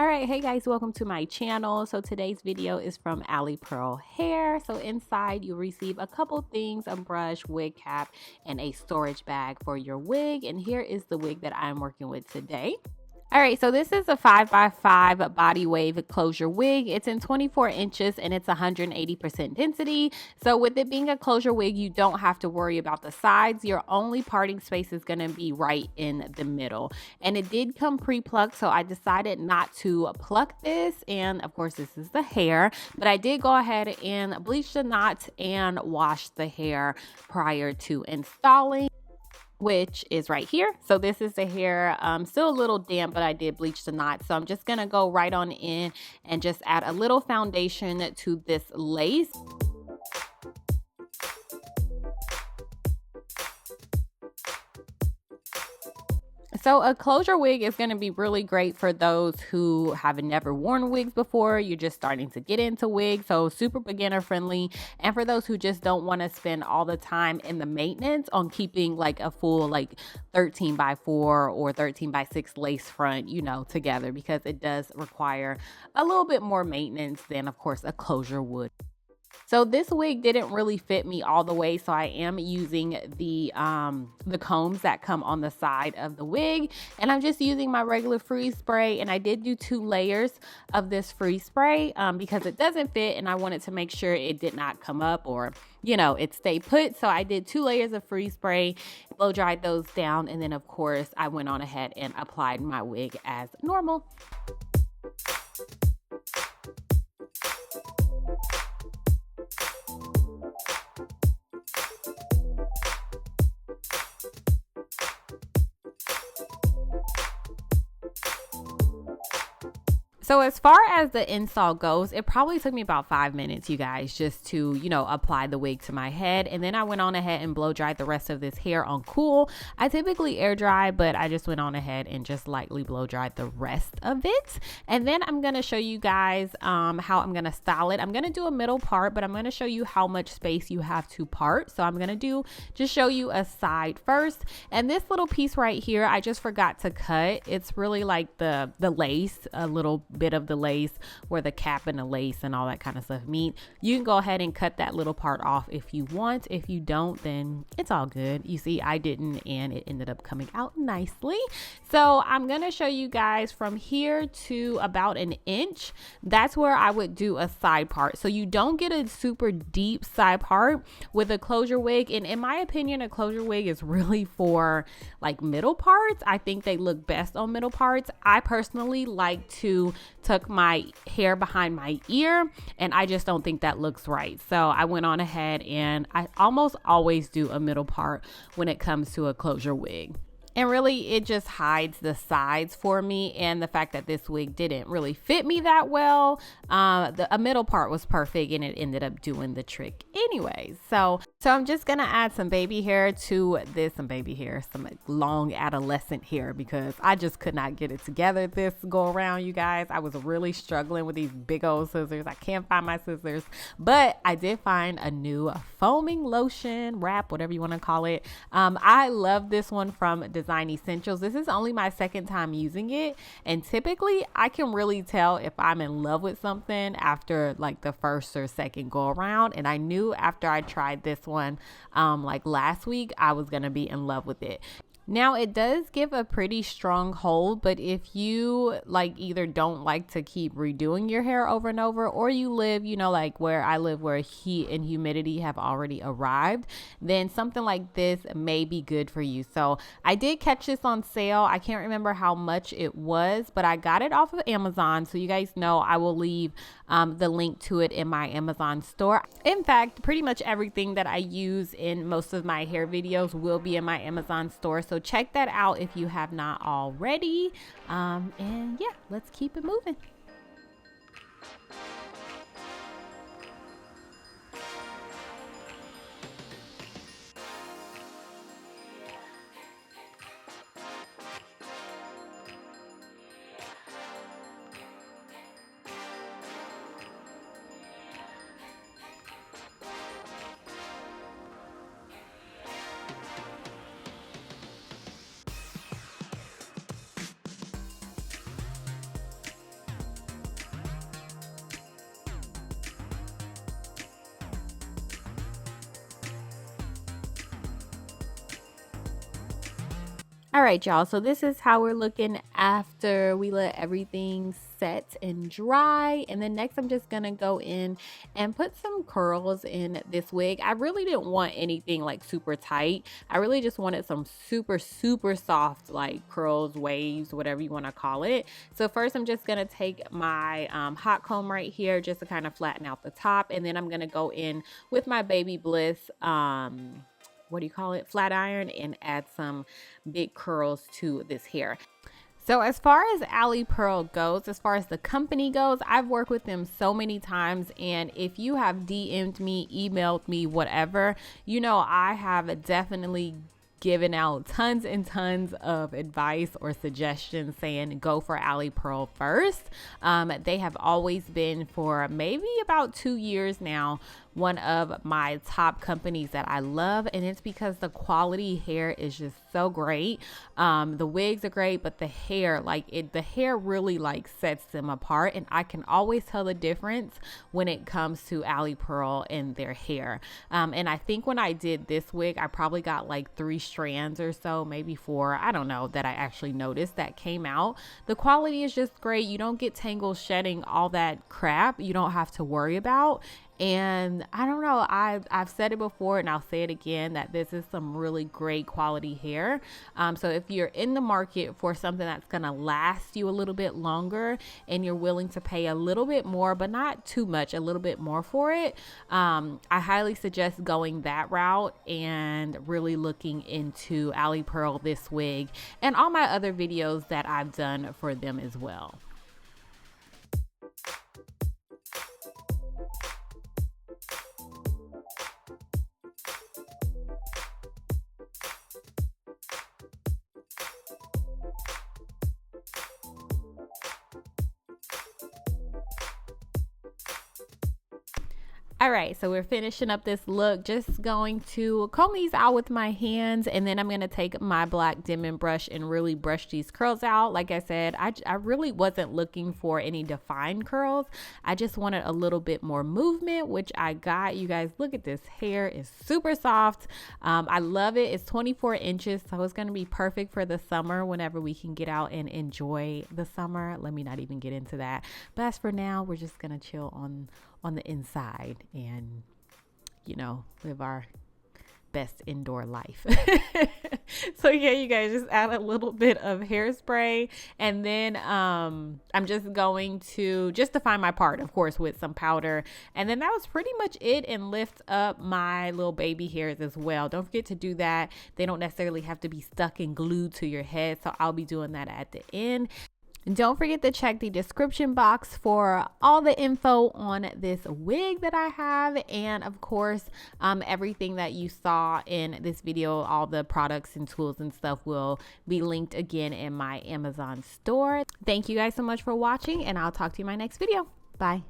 All right, hey guys, welcome to my channel. So today's video is from Alipearl hair. So inside you'll receive a couple things: a brush, wig cap, and a storage bag for your wig. And here is the wig that I'm working with today. All right, so this is a 5x5 body wave closure wig. It's in 24 inches and it's 180% density. So with it being a closure wig, you don't have to worry about the sides. Your only parting space is gonna be right in the middle. And it did come pre-plucked, so I decided not to pluck this. And of course, this is the hair, but I did go ahead and bleach the knots and wash the hair prior to installing, which is right here. So this is the hair, still a little damp, but I did bleach the knot. So I'm just gonna go right on in and just add a little foundation to this lace. So a closure wig is going to be really great for those who have never worn wigs before. You're just starting to get into wigs, so super beginner friendly. And for those who just don't want to spend all the time in the maintenance on keeping like a full like 13x4 or 13x6 lace front, you know, together, because it does require a little bit more maintenance than of course a closure would. So this wig didn't really fit me all the way, so I am using the combs that come on the side of the wig, and I'm just using my regular freeze spray. And I did do 2 layers of this freeze spray because it doesn't fit, and I wanted to make sure it did not come up or, you know, it stayed put. So I did 2 layers of freeze spray, blow dried those down, and then of course I went on ahead and applied my wig as normal. So as far as the install goes, it probably took me about 5 minutes, you guys, just to, you know, apply the wig to my head. And then I went on ahead and blow dried the rest of this hair on cool. I typically air dry, but I just went on ahead and just lightly blow dried the rest of it. And then I'm going to show you guys how I'm going to style it. I'm going to do a middle part, but I'm going to show you how much space you have to part. So I'm going to just show you a side first. And this little piece right here, I just forgot to cut. It's really like the lace, a little bit of the lace where the cap and the lace and all that kind of stuff meet. You can go ahead and cut that little part off if you want. If you don't, then it's all good. You see, I didn't, and it ended up coming out nicely. So I'm gonna show you guys from here to about 1 inch. That's where I would do a side part, so you don't get a super deep side part with a closure wig. And in my opinion, a closure wig is really for like middle parts. I think they look best on middle parts. I personally like to tuck my hair behind my ear, and I just don't think that looks right. So I went on ahead and I almost always do a middle part when it comes to a closure wig. And really, it just hides the sides for me, and the fact that this wig didn't really fit me that well. A middle part was perfect, and it ended up doing the trick anyways. So I'm just gonna add some baby hair to this, some long adolescent hair, because I just could not get it together this go around, you guys. I was really struggling with these big old scissors. I can't find my scissors, but I did find a new foaming lotion wrap, whatever you want to call it. I love this one from Design Essentials. This is only my 2nd time using it, and typically I can really tell if I'm in love with something after like the 1st or 2nd go around. And I knew after I tried this one like last week, I was gonna be in love with it. Now it does give a pretty strong hold, but if you like either don't like to keep redoing your hair over and over, or you live, you know, like where I live, where heat and humidity have already arrived, then something like this may be good for you. So I did catch this on sale. I can't remember how much it was, but I got it off of Amazon. So you guys know I will leave the link to it in my Amazon store. In fact, pretty much everything that I use in most of my hair videos will be in my Amazon store. So check that out if you have not already. And yeah, let's keep it moving. All right, y'all, so this is how we're looking after we let everything set and dry. And then next I'm just gonna go in and put some curls in this wig. I really didn't want anything like super tight. I really just wanted some super soft like curls, waves, whatever you want to call it. So first I'm just gonna take my hot comb right here just to kind of flatten out the top, and then I'm gonna go in with my Baby Bliss what do you call it, flat iron, and add some big curls to this hair. So as far as Alipearl goes, as far as the company goes, I've worked with them so many times, and if you have DM'd me, emailed me, whatever, you know I have definitely given out tons and tons of advice or suggestions saying go for Alipearl first. They have always been, for maybe about 2 years now, one of my top companies that I love, and it's because the quality hair is just so great. The wigs are great, but the hair, the hair really like sets them apart, and I can always tell the difference when it comes to Alipearl and their hair. And I think when I did this wig, I probably got like 3 strands or so, maybe 4, I don't know, that I actually noticed that came out. The quality is just great. You don't get tangles shedding, all that crap you don't have to worry about. And I don't know, I've said it before and I'll say it again, that this is some really great quality hair. So if you're in the market for something that's gonna last you a little bit longer and you're willing to pay a little bit more, but not too much, a little bit more for it, I highly suggest going that route and really looking into Alipearl, this wig, and all my other videos that I've done for them as well. All right, so we're finishing up this look. Just going to comb these out with my hands, and then I'm going to take my black Denman brush and really brush these curls out. Like I said, I really wasn't looking for any defined curls. I just wanted a little bit more movement, which I got. You guys, look at this hair. It's super soft. I love it. It's 24 inches, so it's going to be perfect for the summer whenever we can get out and enjoy the summer. Let me not even get into that. But as for now, we're just going to chill on the inside and, you know, live our best indoor life. So yeah, you guys, just add a little bit of hairspray, and then I'm just going to just define my part, of course, with some powder, and then that was pretty much it, and lift up my little baby hairs as well. Don't forget to do that. They don't necessarily have to be stuck and glued to your head, so I'll be doing that at the end. Don't forget to check the description box for all the info on this wig that I have, and of course everything that you saw in this video, all the products and tools and stuff will be linked again in my Amazon store. Thank you guys so much for watching, and I'll talk to you in my next video. Bye.